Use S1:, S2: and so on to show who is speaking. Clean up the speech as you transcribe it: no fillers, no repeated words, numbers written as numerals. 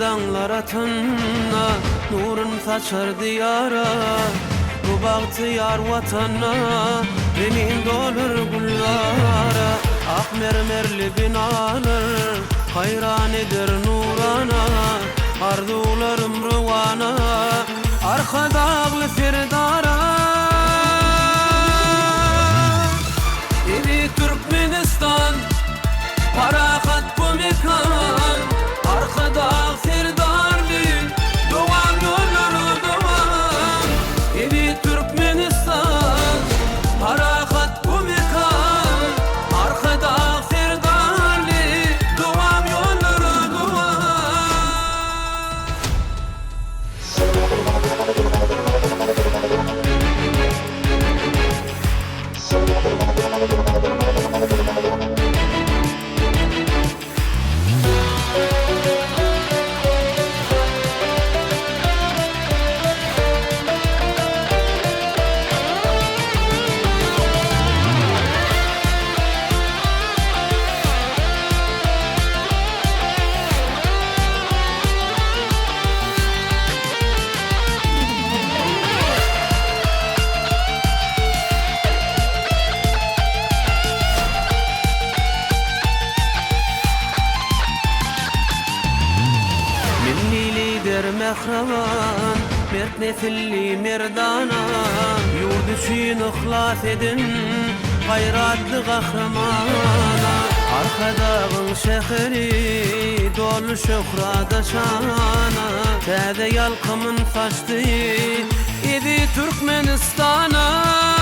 S1: fidanlar atana, nurun saçar diyara. Bu bahtiyar vatana, benim dolur gullara. Ak mermerli binalar, hayran eder nurana. Arzularım rıvana, arka dağlı firdara. Evi Türkmenistan, parahat bu mekan. Arka dağ firdarlı, doğan yolları doğan. Evi Türkmenistan, parahat bu mekan. Arka dağ firdarlı, doğan yolları doğan. Mehraban, mert nefilli merdana. Yurd üçün ıhlas edin, hayratlı kahramana. Arka dağın şehri, dolu şöhrada şana. Täze yalkımın saçtı, idi Türkmenistan'a.